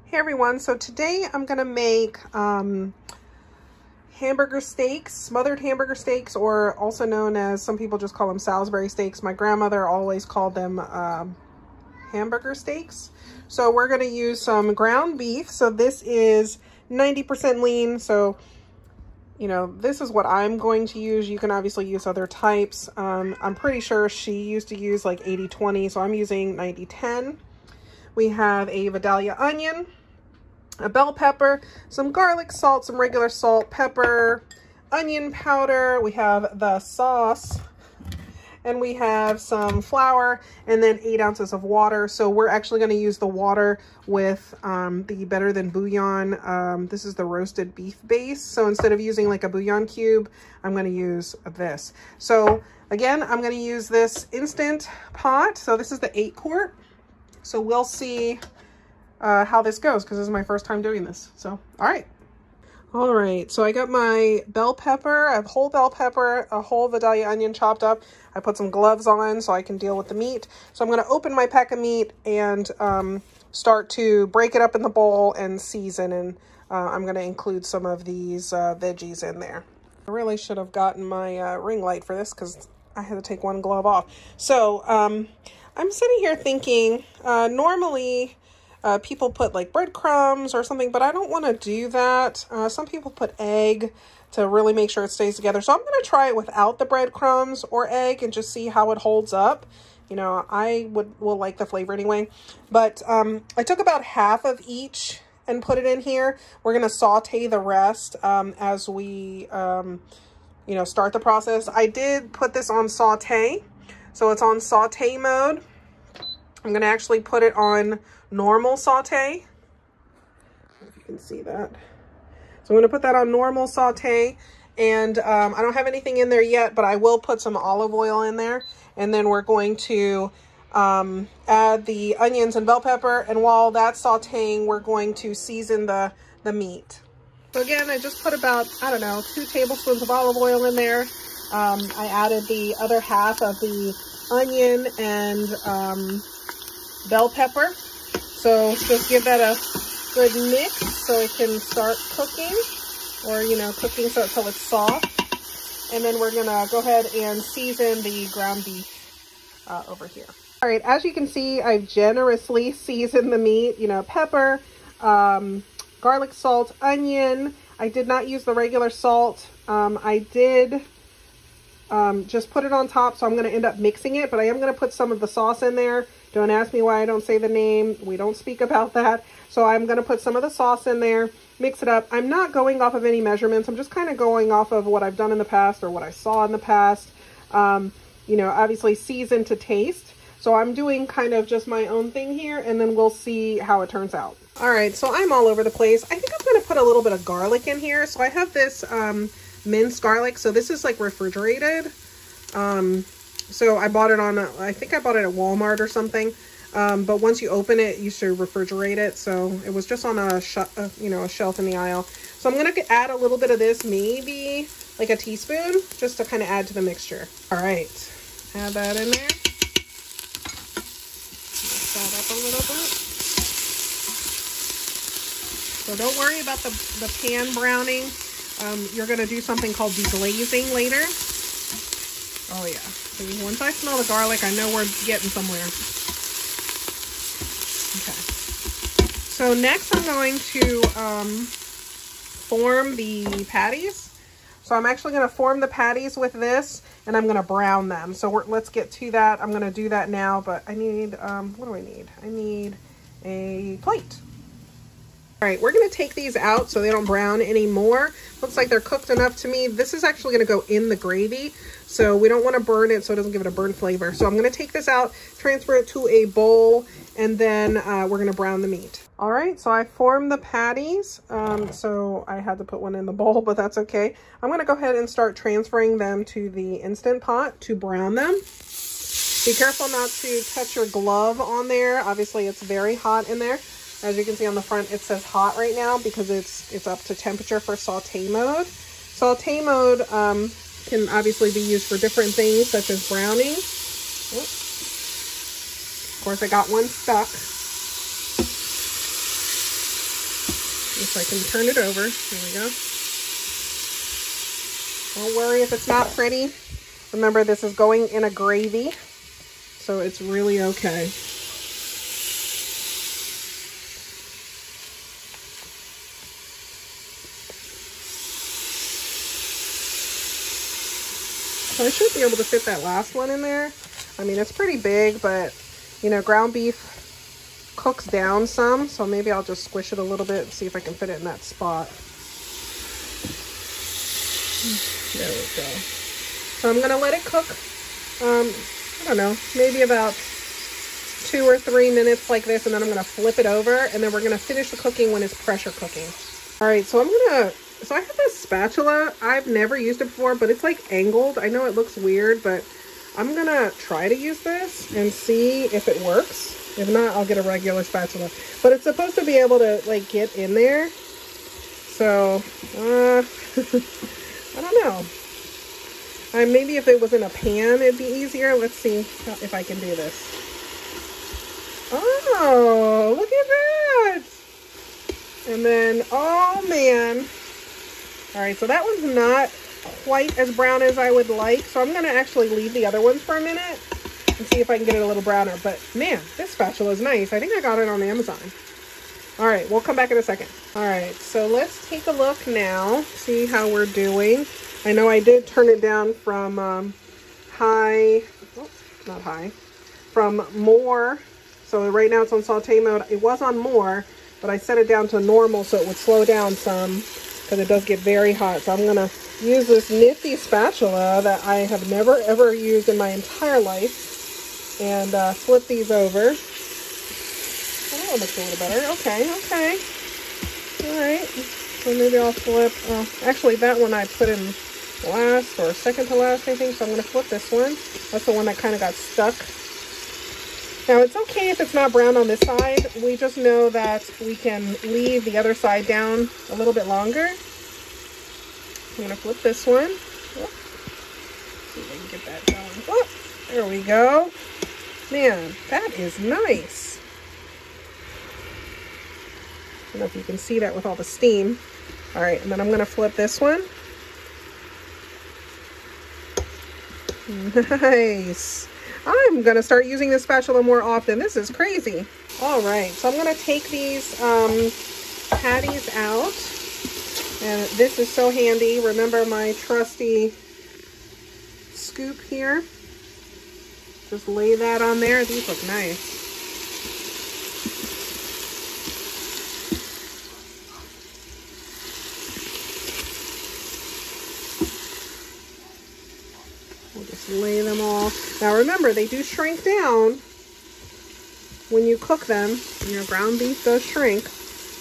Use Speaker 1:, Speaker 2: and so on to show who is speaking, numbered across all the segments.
Speaker 1: Hey everyone, so today I'm gonna make hamburger steaks, smothered hamburger steaks, or also known as, some people just call them Salisbury steaks. My grandmother always called them hamburger steaks. So we're gonna use some ground beef. So this is 90% lean, so you know, this is what I'm going to use. You can obviously use other types. I'm pretty sure she used to use like 80-20, so I'm using 90-10. We have a Vidalia onion, a bell pepper, some garlic salt, some regular salt, pepper, onion powder. We have the sauce, and we have some flour, and then 8 ounces of water. So we're actually going to use the water with the Better Than Bouillon. This is the roasted beef base. So instead of using like a bouillon cube, I'm going to use this. So again, I'm going to use this instant pot. So this is the 8-quart. So we'll see how this goes, because this is my first time doing this. So, all right. All right, so I got my bell pepper, a whole bell pepper, a whole Vidalia onion chopped up. I put some gloves on so I can deal with the meat. So I'm going to open my pack of meat and start to break it up in the bowl and season. And I'm going to include some of these veggies in there. I really should have gotten my ring light for this because I had to take one glove off. So I'm sitting here thinking, normally people put like breadcrumbs or something, but I don't want to do that. Some people put egg to really make sure it stays together. So I'm going to try it without the breadcrumbs or egg and just see how it holds up. You know, I will like the flavor anyway. But I took about half of each and put it in here. We're going to saute the rest as we, you know, start the process. I did put this on saute. So it's on saute mode. I'm going to actually put it on normal saute. If you can see that. So I'm going to put that on normal saute. And I don't have anything in there yet, but I will put some olive oil in there. And then we're going to add the onions and bell pepper. And while that's sauteing, we're going to season the meat. So again, I just put about, I don't know, 2 tablespoons of olive oil in there. I added the other half of the onion and bell pepper. So just give that a good mix so it can start cooking, or, you know, cooking so until it's soft. And then we're gonna go ahead and season the ground beef over here. All right, as you can see, I've generously seasoned the meat, you know, pepper, garlic salt, onion. I did not use the regular salt. I did just put it on top, so I'm going to end up mixing it, but I am going to put some of the sauce in there. Don't ask me why I don't say the name. We don't speak about that. So I'm going to put some of the sauce in there, mix it up. I'm not going off of any measurements. I'm just kind of going off of what I've done in the past or what I saw in the past. You know, obviously season to taste. So I'm doing kind of just my own thing here, and then we'll see how it turns out. All right, so I'm all over the place. I think I'm going to put a little bit of garlic in here. So I have this minced garlic. So this is like refrigerated. So I bought it on, I think I bought it at Walmart or something. But once you open it, you should refrigerate it. So it was just on a shelf in the aisle. So I'm going to add a little bit of this, maybe like a teaspoon, just to kind of add to the mixture. All right, add that in there. Mix that up a little bit. So don't worry about the pan browning. You're going to do something called deglazing later. Oh yeah. See, once I smell the garlic, I know we're getting somewhere. Okay. So next I'm going to form the patties. So I'm actually going to form the patties with this, and I'm going to brown them. So let's get to that. I'm going to do that now, but I need, what do I need? I need a plate. All right, we're going to take these out so they don't brown anymore. Looks like they're cooked enough to me. This is actually going to go in the gravy, so we don't want to burn it so it doesn't give it a burnt flavor. So I'm going to take this out, transfer it to a bowl, and then we're going to brown the meat. All right, so I formed the patties. So I had to put one in the bowl, but that's okay. I'm going to go ahead and start transferring them to the Instant Pot to brown them. Be careful not to touch your glove on there. Obviously, it's very hot in there. As you can see on the front, it says hot right now because it's up to temperature for saute mode. Saute mode can obviously be used for different things, such as browning. Of course, I got one stuck. If I can turn it over. There we go. Don't worry if it's not pretty. Remember, this is going in a gravy, so it's really okay. So I should be able to fit that last one in there. I mean, it's pretty big, but, you know, ground beef cooks down some, so maybe I'll just squish it a little bit and see if I can fit it in that spot. There we go. So I'm gonna let it cook, I don't know, maybe about 2 or 3 minutes like this, and then I'm gonna flip it over, and then we're gonna finish the cooking when it's pressure cooking. All right, so so I have this spatula. I've never used it before, but it's like angled. I know it looks weird, but I'm gonna try to use this and see if it works. If not, I'll get a regular spatula. But it's supposed to be able to like get in there. So, I don't know. Maybe if it was in a pan, it'd be easier. Let's see if I can do this. Oh, look at that. And then, oh man. All right, so that one's not quite as brown as I would like. So I'm gonna actually leave the other ones for a minute and see if I can get it a little browner. But man, this spatula is nice. I think I got it on Amazon. All right, we'll come back in a second. All right, so let's take a look now, see how we're doing. I know I did turn it down from from more. So right now it's on saute mode. It was on more, but I set it down to normal so it would slow down some because it does get very hot. So I'm gonna use this nifty spatula that I have never ever used in my entire life and flip these over. Oh, that looks a little better. Okay, okay. All right. So maybe I'll flip. Actually, that one I put in last or second to last, I think. So I'm going to flip this one. That's the one that kind of got stuck. Now, it's okay if it's not brown on this side. We just know that we can leave the other side down a little bit longer. I'm going to flip this one. Oh, see if I can get that going. Oh, there we go. Man, that is nice. I don't know if you can see that with all the steam. All right, and then I'm going to flip this one. Nice. I'm going to start using this spatula more often. This is crazy. All right, so I'm going to take these patties out. And this is so handy. Remember my trusty scoop here? Just lay that on there. These look nice. Lay them all. Now remember, they do shrink down when you cook them. You know, ground beef does shrink.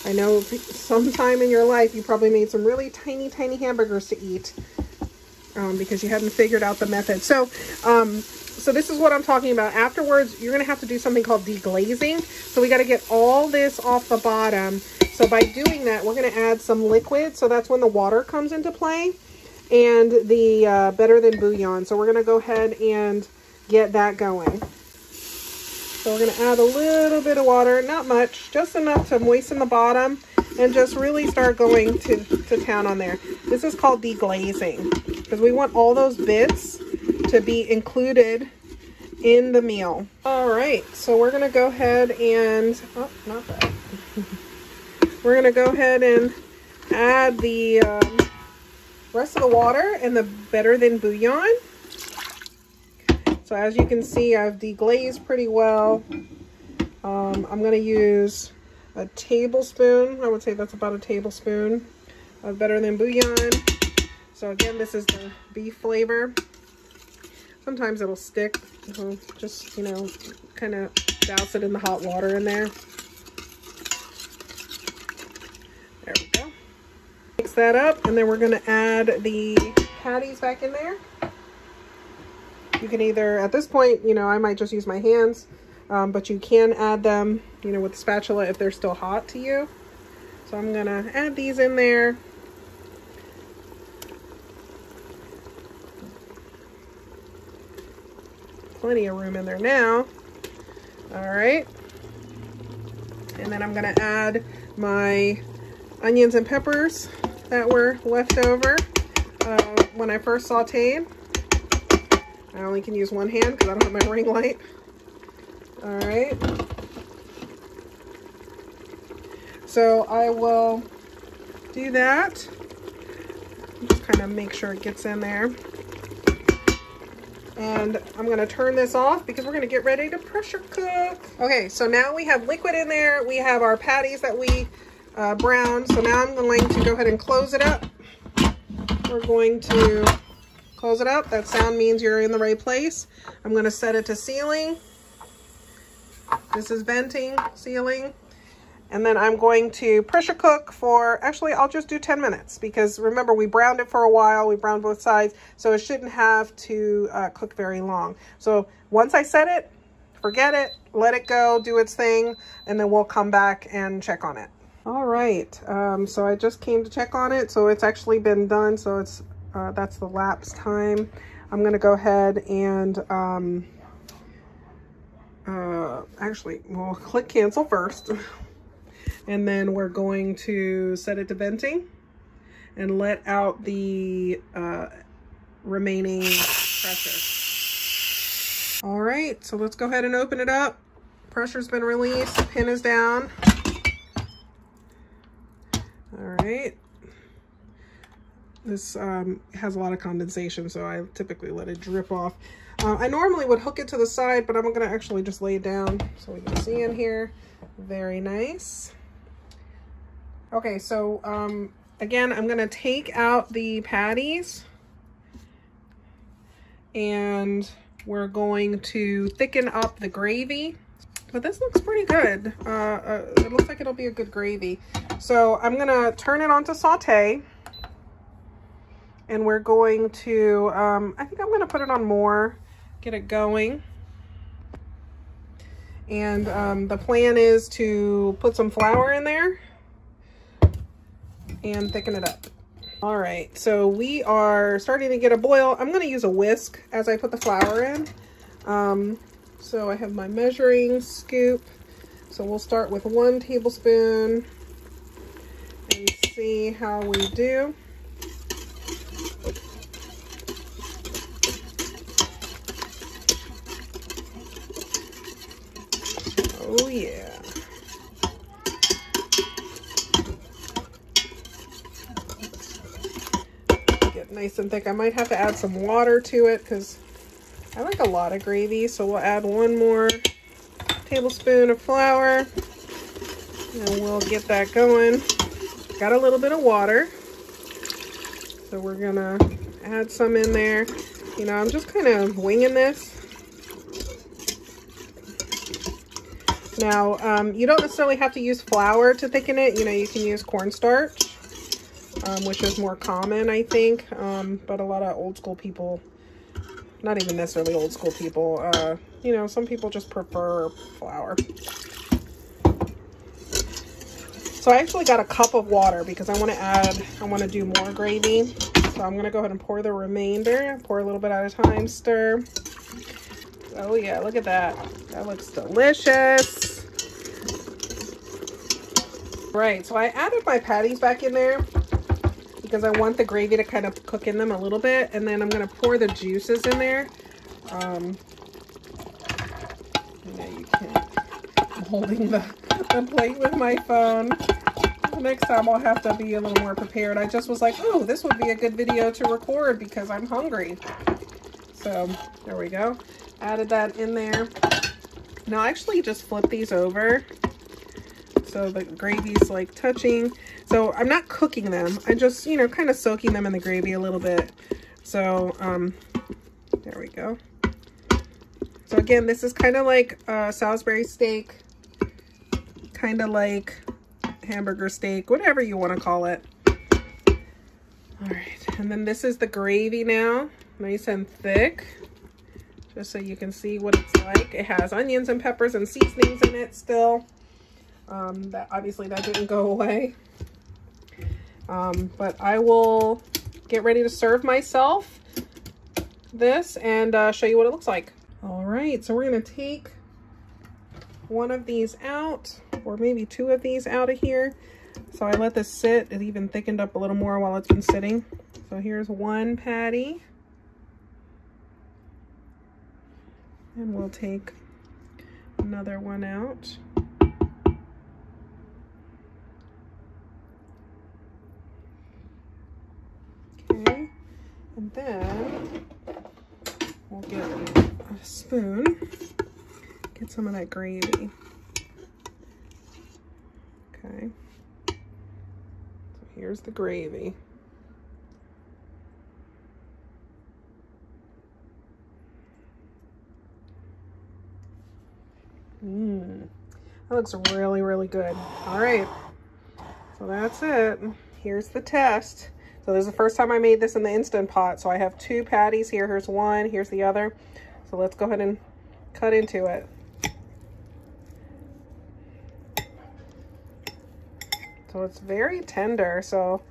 Speaker 1: I know sometime in your life you probably made some really tiny hamburgers to eat because you hadn't figured out the method. So so this is what I'm talking about. Afterwards, you're gonna have to do something called deglazing. So we got to get all this off the bottom. So by doing that, we're gonna add some liquid. So that's when the water comes into play. And the better than bouillon. So we're going to go ahead and get that going. So we're going to add a little bit of water, not much, just enough to moisten the bottom and just really start going to town on there. This is called deglazing because we want all those bits to be included in the meal. All right, so we're going to go ahead and, oh, not that. We're going to go ahead and add the rest of the water and the better than bouillon. So as you can see, I've deglazed pretty well. I'm going to use a tablespoon. I would say that's about a tablespoon of better than bouillon. So again, this is the beef flavor. Sometimes it'll stick. So just, you know, kind of douse it in the hot water in there. There we go. Mix that up, and then we're going to add the patties back in there. You can either, at this point, you know, I might just use my hands, but you can add them, you know, with the spatula if they're still hot to you. So I'm going to add these in there. Plenty of room in there now. All right. And then I'm going to add my onions and peppers that were left over when I first sauteed. I only can use one hand because I don't have my ring light. All right. So I will do that. Just kind of make sure it gets in there. And I'm going to turn this off because we're going to get ready to pressure cook. Okay, so now we have liquid in there. We have our patties that we browned. So now I'm going to go ahead and close it up. We're going to close it up. That sound means you're in the right place. I'm going to set it to sealing. This is venting, sealing. And then I'm going to pressure cook for, actually, I'll just do 10 minutes because remember, we browned it for a while. We browned both sides, so it shouldn't have to cook very long. So once I set it, forget it, let it go, do its thing, and then we'll come back and check on it. All right, so I just came to check on it. So it's actually been done. So it's that's the lapse time. I'm gonna go ahead and actually, we'll click cancel first. And then we're going to set it to venting and let out the remaining pressure. All right, so let's go ahead and open it up. Pressure's been released, pin is down. All right. This has a lot of condensation, so I typically let it drip off. I normally would hook it to the side, but I'm gonna actually just lay it down so we can see in here. Very nice. Okay, so again, I'm gonna take out the patties and we're going to thicken up the gravy. But this looks pretty good. It looks like it'll be a good gravy. So I'm gonna turn it on to saute and we're going to, I think I'm gonna put it on more, get it going. And the plan is to put some flour in there and thicken it up. All right, so we are starting to get a boil. I'm gonna use a whisk as I put the flour in. So I have my measuring scoop. So we'll start with 1 tablespoon and see how we do. Oh yeah. Get nice and thick. I might have to add some water to it because I like a lot of gravy. So we'll add 1 more tablespoon of flour and we'll get that going. Got a little bit of water. So we're gonna add some in there. You know, I'm just kind of winging this. Now, you don't necessarily have to use flour to thicken it. You know, you can use cornstarch, which is more common, I think. But a lot of old school people, not even necessarily old school people, you know, some people just prefer flour. So I actually got a cup of water because I want to do more gravy. So I'm going to go ahead and pour the remainder, pour a little bit at a time, stir. Oh yeah, look at that. That looks delicious. Right, so I added my patties back in there because I want the gravy to kind of cook in them a little bit. And then I'm gonna pour the juices in there. Yeah, you can't. I'm holding the plate with my phone. Next time I'll have to be a little more prepared. I just was like, oh, this would be a good video to record because I'm hungry. So there we go. Added that in there. Now I actually just flip these over so the gravy's like touching. So I'm not cooking them. I just, you know, kind of soaking them in the gravy a little bit. So there we go. So again, this is kind of like Salisbury steak, kind of like hamburger steak, whatever you want to call it. All right, and then this is the gravy now, nice and thick. Just so you can see what it's like. It has onions and peppers and seasonings in it still. That obviously that didn't go away. But I will get ready to serve myself this and show you what it looks like. All right, so we're gonna take one of these out, or maybe 2 of these out of here. So I let this sit. It even thickened up a little more while it's been sitting. So here's one patty. And we'll take another one out. Okay, and then we'll get a spoon, get some of that gravy. Okay, so here's the gravy. That looks really, really good. All right, so that's it. Here's the test. So this is the first time I made this in the Instant Pot. So I have 2 patties here. Here's one, here's the other. So let's go ahead and cut into it. So it's very tender. So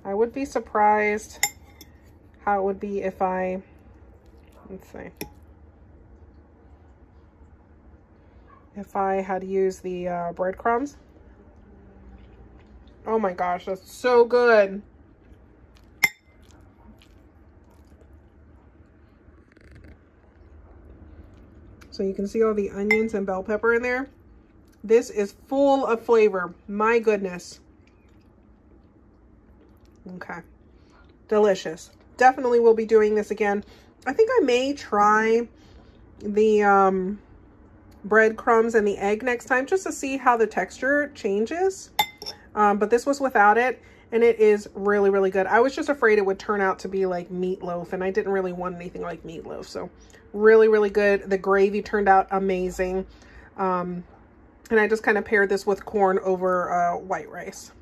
Speaker 1: I would be surprised how it would be if I, let's see, if I had used the breadcrumbs. Oh my gosh, that's so good. So you can see all the onions and bell pepper in there. This is full of flavor. My goodness. Okay. Delicious. Definitely will be doing this again. I think I may try the breadcrumbs and the egg next time just to see how the texture changes. But this was without it, and it is really, really good. I was just afraid it would turn out to be like meatloaf, and I didn't really want anything like meatloaf. So really, really good. The gravy turned out amazing. And I just kind of paired this with corn over white rice.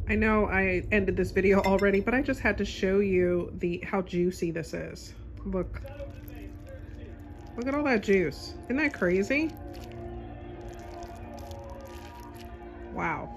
Speaker 1: I know I ended this video already, but I just had to show you how juicy this is. Look. Look at all that juice. Isn't that crazy? Wow.